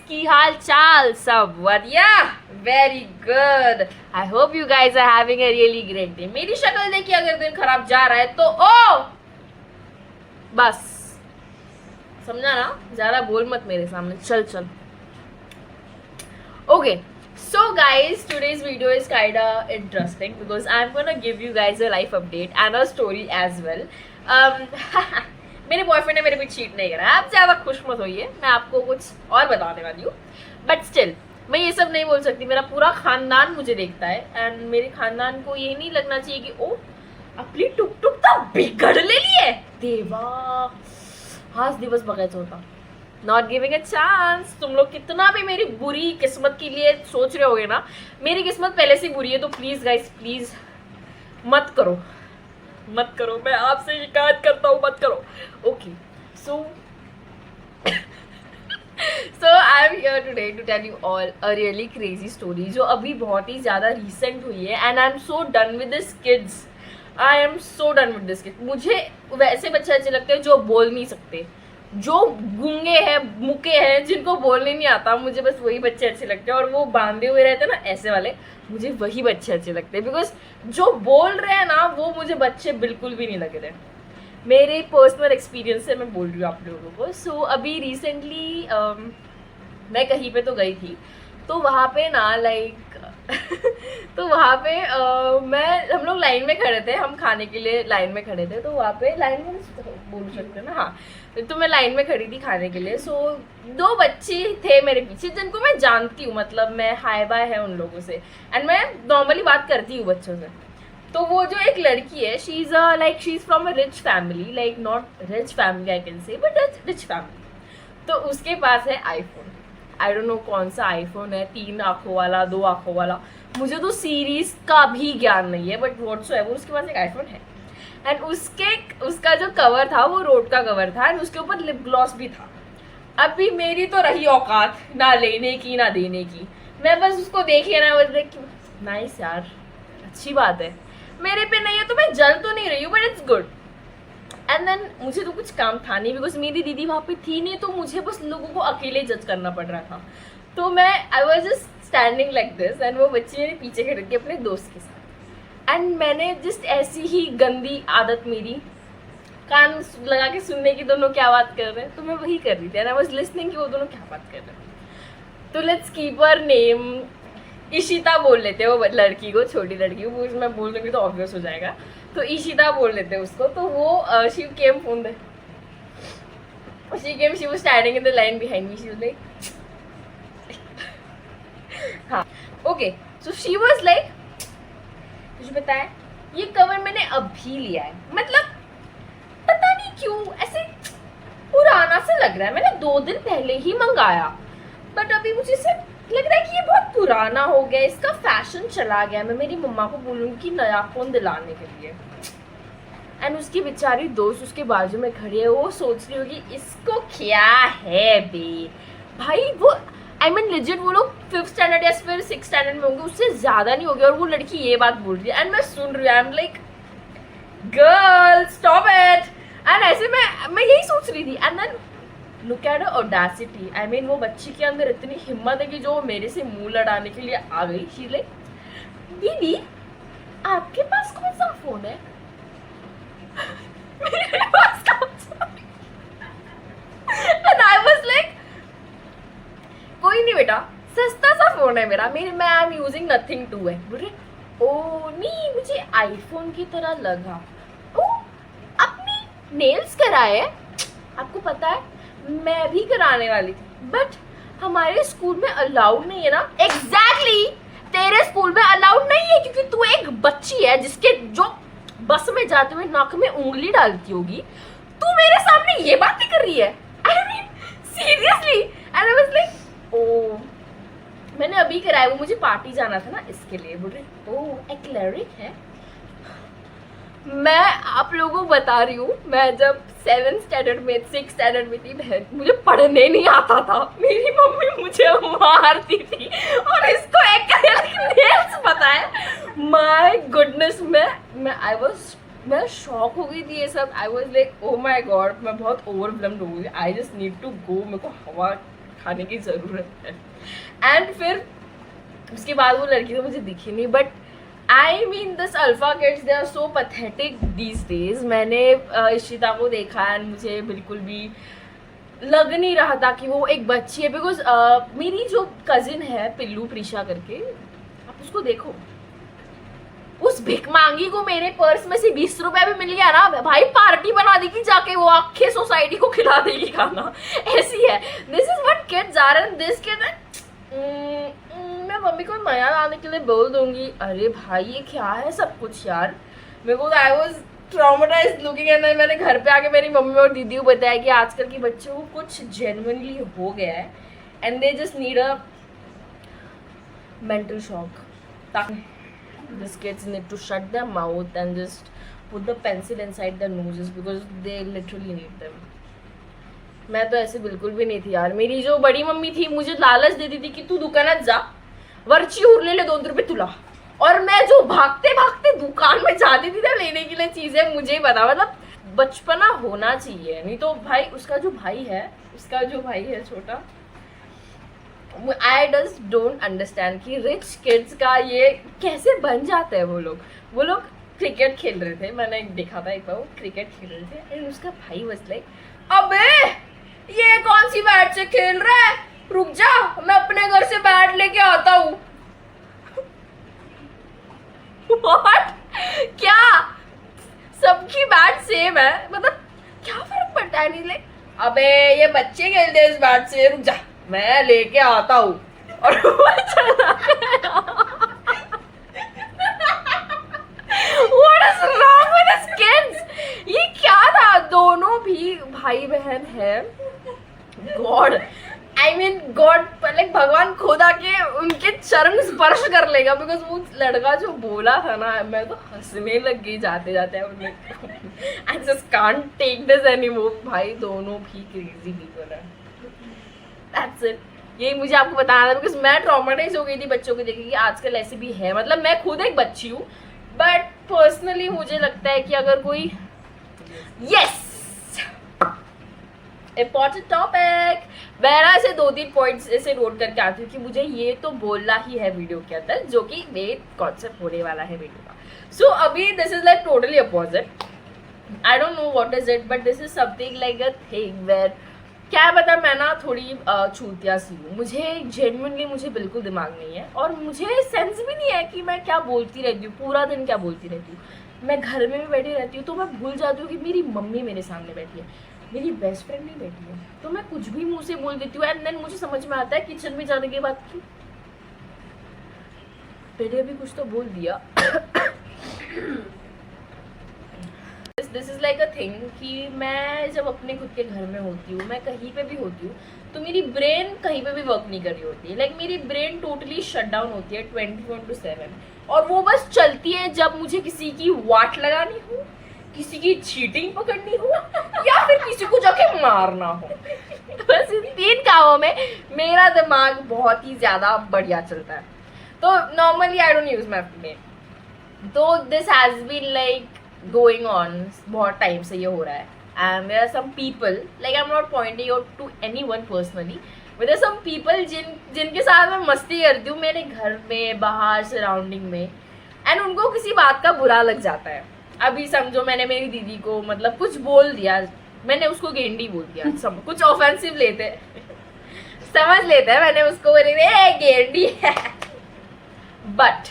की हाल चाल सब बढ़िया very good I hope you guys are having a really great day. मेरी शक्ल देखिए अगर दिन खराब जा रहा है तो ओ बस समझा ना, ज्यादा बोल मत मेरे सामने, चल चल। Okay so guys, today's video is kinda interesting because I'm gonna give you guys a life update and a story as well. मेरे बॉयफ्रेंड ने मेरे पे चीट नहीं करा, आप ज़्यादा खुश मत होइए, मैं आपको कुछ और बताने वाली हूँ। बट स्टिल मैं ये सब नहीं बोल सकती, मेरा पूरा खानदान मुझे देखता है एंड मेरे खानदान को ये नहीं लगना चाहिए कि ओ आपली टुक टुक तो बिगड़ ले लिए देवा, हाथ दिवस बघायचं होता। Not giving a chance. तुम लोग कितना भी मेरी बुरी किस्मत के लिए सोच रहे होगे ना, मेरी किस्मत पहले से बुरी है, तो प्लीज गाइस प्लीज मत करो मत करो, मैं आपसे शिकायत करता हूँ, मत करो। Okay so I am here today to tell you all a really crazy story जो अभी बहुत ही ज़्यादा रिसेंट हुई है and I am so done with this kids. I am so done with this kids. मुझे वैसे बच्चे अच्छे लगते हैं जो बोल नहीं सकते, जो गूंगे हैं, मुके हैं, जिनको बोलने नहीं आता, मुझे बस वही बच्चे अच्छे लगते हैं। और वो बांधे हुए रहते हैं ना ऐसे वाले, मुझे वही बच्चे अच्छे लगते हैं। बिकॉज जो बोल रहे हैं ना वो मुझे बच्चे बिल्कुल भी नहीं लग रहे। मेरे पर्सनल एक्सपीरियंस से मैं बोल रही हूँ आप लोगों को। सो अभी रिसेंटली मैं कहीं पे तो गई थी, तो वहाँ पे ना लाइक तो वहाँ पे हम लोग लाइन में खड़े थे, हम खाने के लिए लाइन में खड़े थे। तो वहाँ पे लाइन में बोल सकते हैं ना, हाँ, तो मैं लाइन में खड़ी थी खाने के लिए। सो दो बच्चे थे मेरे पीछे जिनको मैं जानती हूँ, मतलब मैं हाय बाय है उन लोगों से एंड मैं नॉर्मली बात करती हूँ बच्चों से। तो वो जो एक लड़की है, she is from a rich family, like not rich family I can say, but rich family. तो उसके पास है आईफोन। आई डोंट नो कौन सा आईफोन है, 3 आँखों वाला, 2 आँखों वाला, मुझे तो सीरीज का भी ज्ञान नहीं है, बट व्हाट्सएवर उसके पास एक आईफोन है। एंड उसका जो कवर था वो रोड का कवर था एंड उसके ऊपर लिप ग्लॉस भी था। अभी मेरी तो रही औकात ना लेने की ना देने की, मैं बस उसको देखी ना, बस देख नाइस यार, अच्छी बात है, मेरे पे नहीं है तो मैं जल तो नहीं रही हूँ, but it's good. And then मुझे तो कुछ काम था नहीं बिकॉज मेरी दीदी वहाँ पे थी नहीं, तो मुझे बस लोगों को अकेले जज करना पड़ रहा था। तो मैं I was just standing like this and वो बच्ची मेरे पीछे खड़ी थी अपने दोस्त के साथ। एंड मैंने जस्ट ऐसी ही गंदी आदत मेरी, कान लगा के सुनने की दोनों क्या बात कर रहे हैं, तो मैं वही कर रही थी एंड आई वॉज लिसनिंग कि वो दोनों क्या बात कर रहे हैं। तो let's keep her name Ishita बोल लेते हैं वो लड़की को, छोटी लड़की को, वो मैं बोल दूँगी तो ऑब्वियस हो जाएगा, तो इशिता बोल लेते हैं उसको। तो वो शी केम फोन दे, she was standing in the line behind me, she was like हाँ okay, so she was like तुझे पता है ये कवर मैंने अभी लिया है, मतलब पता नहीं क्यों ऐसे पुराना सा लग रहा है, मैंने 2 दिन पहले ही मंगाया, बट अभी मुझे से लग रहा है कि ये बहुत पुराना हो गया, इसका फैशन चला गया, मैं मेरी मम्मा को बोलूँगी कि नया फ़ोन दिलाने के लिए। एंड उसकी बेचारी दोस्त उसके बाजू में खड़ी है, वो सोच रही होगी इसको क्या है बे भाई। वो आई मीन लिजिट वो लोग 5th स्टैंडर्ड या फिर 6th स्टैंडर्ड में होंगे, उससे ज़्यादा नहीं हो गया, और वो लड़की ये बात बोल रही है एंड मैं सुन रही हूँ, I am like girl stop it. And ऐसे मैं यही सोच रही थी and then look at audacity, I mean वो बच्ची के अंदर इतनी हिम्मत है कि जो मेरे से मुंह लड़ाने के लिए आ गई। शी लाइक दीदी आपके पास कौन सा फोन है? मेरे पास कौन सा? एंड आई वाज लाइक कोई नहीं बेटा, सस्ता सा फोन है मेरा, मैं I am using Nothing two है। बोले ओ नहीं मुझे आईफोन की तरह लगा। ओ अपनी नेल्स कराए? आपको पता है मैं भी कराने वाली थी, बट हमारे स्कूल में अलाउड नहीं है ना। एग्जैक्टली तेरे स्कूल में अलाउड नहीं है क्योंकि तू एक बच्ची है जिसके जो बस में जाते हुए नाक में उंगली डालती होगी, तू मेरे सामने ये बात नहीं कर रही है। I mean seriously. And I was like ओ मैंने अभी कराया, वो मुझे पार्टी जाना था ना इसके लिए। बोल रहे ओ एक लड़की है। मैं आप लोगों को बता रही हूँ, मैं जब 7th स्टैंडर्ड में 6th स्टैंडर्ड में थी, मुझे पढ़ने नहीं आता था, मेरी मम्मी मुझे मारती थी और इसको एक पता है। माय गुडनेस, मैं शॉक हो गई थी ये सब। I was like oh my god, मैं बहुत ओवरवेल्म्ड हो गई। I just need to go, मेरे को हवा खाने की ज़रूरत है। एंड फिर उसके बाद वो लड़की तो मुझे दिखी नहीं, but I mean this alpha kids they are so pathetic these days. मैंने इशिता को देखा एंड मुझे बिल्कुल भी लग नहीं रहा था कि वो एक बच्ची है, बिकॉज मेरी जो कजिन है पिल्लू प्रीशा करके, आप उसको देखो, उस भिखमांगी को मेरे पर्स में से 20 रुपए भी मिल गया ना भाई, पार्टी बना देगी जाके, वो आखे सोसाइटी को खिला देगी खाना, ऐसी है। This is what kids are and this kid मैं मम्मी को नया लाने के लिए बोल दूंगी। अरे भाई ये क्या है सब कुछ यार, मेरे को I was traumatised looking and मैंने घर पे आके मेरी मम्मी और दीदी को बताया कि आजकल के बच्चों को कुछ जेन्युइनली हो गया है and they just need a mental shock. These kids need to shut their mouth and just put the pencil inside their noses because they literally need them. मैं तो ऐसे बिल्कुल भी नहीं थी यार। मेरी जो बड़ी मम्मी थी मुझे लालच देती थी कि तू दुकानात जा, वरची उरले ले 2 रुपये तुला, और मैं जो भागते भागते दुकान में जाती थी ना लेने के लिए चीजें, मुझे ही पता, मतलब बचपना होना चाहिए। नहीं तो भाई उसका जो भाई है छोटा, आई जस्ट डोंट अंडरस्टैंड कि रिच किड्स का ये कैसे बन जाता है। वो लोग क्रिकेट खेल रहे थे, मैंने देखा था एक बार, वो क्रिकेट खेल रहे थे एंड उसका भाई वाज लाइक, अबे ये कौन सी बैट से खेल रहा है, रुक जा मैं अपने घर से बैट लेके आता हूँ। What? क्या सबकी बैट सेम है, मतलब क्या फर्क पड़ता है। नहीं लाइक अबे ये बच्चे खेलते हैं इस बैट से, रुक जा मैं लेके आता हूँ, और वो चला गया। What is wrong with these kids? ये क्या था, दोनों भी भाई बहन है। God I mean God, like भगवान खुद आके उनके चरण स्पर्श कर लेगा, बिकॉज वो लड़का जो बोला था ना, मैं तो हंसने लग गई जाते जाते। I just can't take this anymore. भाई दोनों भी क्रेजी पीपल है। That's it. ये मुझे आपको बताना था बिकॉज मैं ट्रॉमेटाइज हो गई थी बच्चों को देख के, आजकल ऐसे भी है। मतलब मैं खुद एक बच्ची हूँ, बट पर्सनली मुझे लगता है कि अगर कोई यस इम्पॉर्टेंट टॉपिक, वैरा से 2-3 पॉइंट्स ऐसे नोट करके आती हूँ कि मुझे ये तो बोलना ही है वीडियो के अंदर, जो कि मेन कॉन्सेप्ट होने वाला है वीडियो का। सो अभी this is like totally opposite, I don't know what is it, but this is something like a thing where, क्या पता मैं ना थोड़ी छूतिया सी हूँ। मुझे जेन्युइनली मुझे बिल्कुल दिमाग नहीं है, और मुझे सेंस भी नहीं है कि मैं क्या बोलती रहती हूँ, पूरा दिन क्या बोलती रहती हूँ। मैं घर में भी बैठी रहती हूँ तो मैं भूल जाती हूँ कि मेरी मम्मी मेरे सामने बैठी है, मेरी बेस्ट फ्रेंड नहीं बैठी है, तो मैं कुछ भी मुंह से बोल देती हूँ। एंड देन मुझे समझ में आता है किचन में जाने के बाद कि मैंने अभी कुछ तो बोल दिया। This is like a thing कि मैं जब अपने खुद के घर में होती हूँ, मैं कहीं पे भी होती हूँ, तो मेरी ब्रेन कहीं पे भी वर्क नहीं कर रही होती है। लाइक मेरी ब्रेन टोटली शट डाउन होती है 24/7, और वो बस चलती है जब मुझे किसी की वाट लगानी हो, किसी की चीटिंग पकड़नी हो, या फिर किसी को जाके मारना हो। बस इन 3 कामों में मेरा दिमाग बहुत ही ज्यादा बढ़िया चलता है। तो normally I don't use my brain, तो this has been like going on बहुत टाइम से ये हो रहा है। And there are some people, like I am not pointing out to anyone personally, but there are some people जिनके साथ मैं मस्ती करती हूँ मेरे घर में, बाहर, सराउंडिंग में, एंड उनको किसी बात का बुरा लग जाता है। अभी समझो मैंने मेरी दीदी को मतलब कुछ बोल दिया, मैंने उसको गेंडी बोल दिया, कुछ ऑफेंसिव लेते समझ लेते हैं, मैंने उसको बोले गेंडी है, बट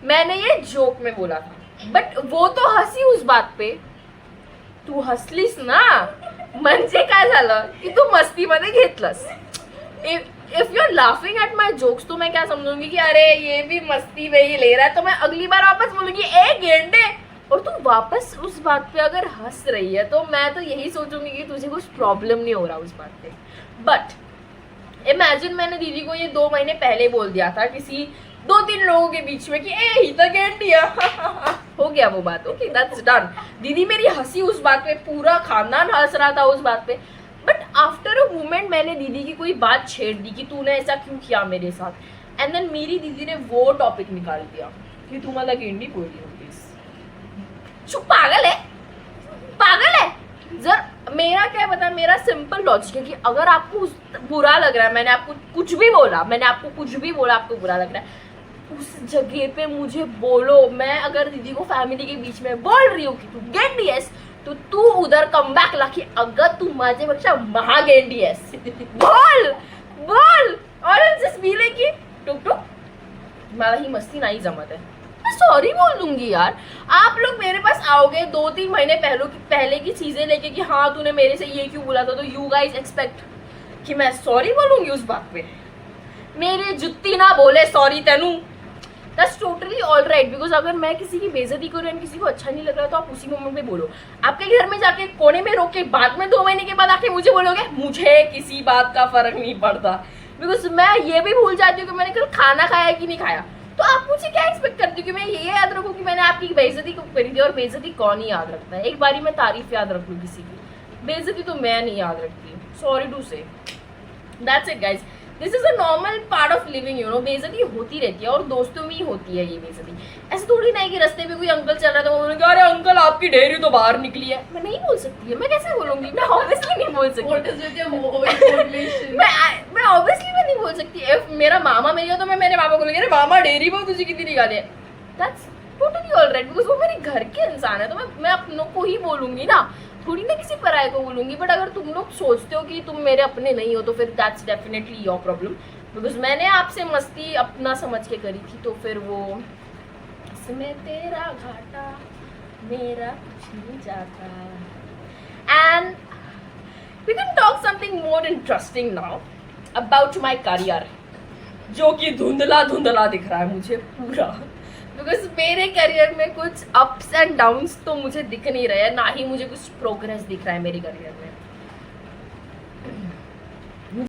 मैंने ये जोक में बोला था, बट वो तो हंसी उस बात पे, तू हसलीस ना म्हणजे काय झालं की तू मस्ती मध्ये घेतलंस। If you are laughing at my jokes तो मैं क्या समझूंगी कि अरे ये भी मस्ती में ही ले रहा है, तो मैं अगली बार वापस बोलूंगी ए गेंडे, और तू वापस उस बात पे अगर हंस रही है तो मैं तो यही सोचूंगी कि तुझे कुछ प्रॉब्लम नहीं हो रहा उस बात पे। बट इमेजिन मैंने दीदी को ये 2 महीने पहले बोल दिया था किसी 2-3 लोगों के बीच में कि ए ही तो गेंडी है, हो गया वो बात, ओके दैट्स डन। दीदी मेरी हंसी उस बात पे, पूरा खानदान हंस रहा था उस बात पे, बट आफ्टर अ मोमेंट मैंने दीदी की कोई बात छेड़ दी कि तूने ऐसा क्यों किया मेरे साथ, एंड देन मेरी दीदी ने वो टॉपिक निकाल दिया कि तू मला गेंडी बोलली होतीस। चुप, पागल है जर मेरा क्या पता, मेरा सिंपल लॉजिक है कि अगर आपको बुरा लग रहा है, मैंने आपको कुछ भी बोला, आपको बुरा लग रहा है, उस जगह पे मुझे बोलो। मैं अगर दीदी को फैमिली के बीच में बोल रही हूँ कि तू गेंडी है, तो तू उधर कम बैक ला कि अगर तू माझ्यापेक्षा महा गेंडी आहेस, बोल और जस्ट बी लाइक की टुक टुक मला ही मस्ती नहीं जमत है, मैं सॉरी बोल दूंगी यार। आप लोग मेरे पास आओगे 2-3 महीने पहले की चीजें लेके कि हाँ तूने मेरे से ये क्यों बोला था, तो यू गाइज एक्सपेक्ट कि मैं सॉरी बोलूंगी उस बात पे। मेरे जुत्ती ना बोले सॉरी तेनू, that's totally all right. Because अगर मैं किसी की बेइज्जती करूँ एंड किसी को अच्छा नहीं लग रहा तो आप उसी मोमेंट में बोलो। आपके घर में जाके कोने में रोक के बाद में 2 महीने के बाद आके मुझे बोलोगे, मुझे किसी बात का फर्क नहीं पड़ता। बिकॉज मैं ये भी भूल जाती हूँ कि मैंने कल खाना खाया कि नहीं खाया, तो आप मुझे क्या एक्सपेक्ट करती हो कि मैं ये याद रखूँ कि मैंने आपकी बेइज्जती करी थी। और बेइज्जती कौन ही याद रखता है, एक बारी मैं तारीफ याद रख लूँ किसी की, बेइज्जती तो मैं नहीं याद रखती। सॉरी टू से, that's it guys, this is a normal part of living, you know. बेइज्जती होती रहती है और दोस्तों में ही होती है ये बेइज्जती। ऐसे थोड़ी नहीं कि रास्ते में कोई अंकल चल रहा था, उन्होंने कहा अरे अंकल आपकी डेयरी तो बाहर निकली है, मैं नहीं बोल सकती है, मैं कैसे बोलूंगी, मैं ऑब्वियसली नहीं बोल सकती। मैं ऑब्वियसली मैं नहीं बोल सकती। इफ मेरा मामा मिल गया तो मैं मेरे मामा को बोलूंगी अरे मामा डेयरी बहुत तुझे कितनी निकाली है, that's totally all right. Because वो मेरे घर के इंसान है, तो मैं अपनों को ही बोलूंगी ना, थोड़ी ना किसी पराये को बोलूंगी। बट अगर तुम लोग सोचते हो कि तुम मेरे अपने नहीं हो तो फिर that's definitely your problem. Because मैंने आपसे मस्ती अपना समझ के करी थी, तो फिर वो इसमें तेरा घाटा मेरा कुछ नहीं जाता। And we can talk something more interesting now about my career, जो कि धुंधला धुंधला दिख रहा है मुझे पूरा। बिकॉज मेरे करियर में कुछ अप्स एंड डाउन्स तो मुझे दिख नहीं रहे हैं, ना ही मुझे कुछ प्रोग्रेस दिख रहा है मेरे करियर में।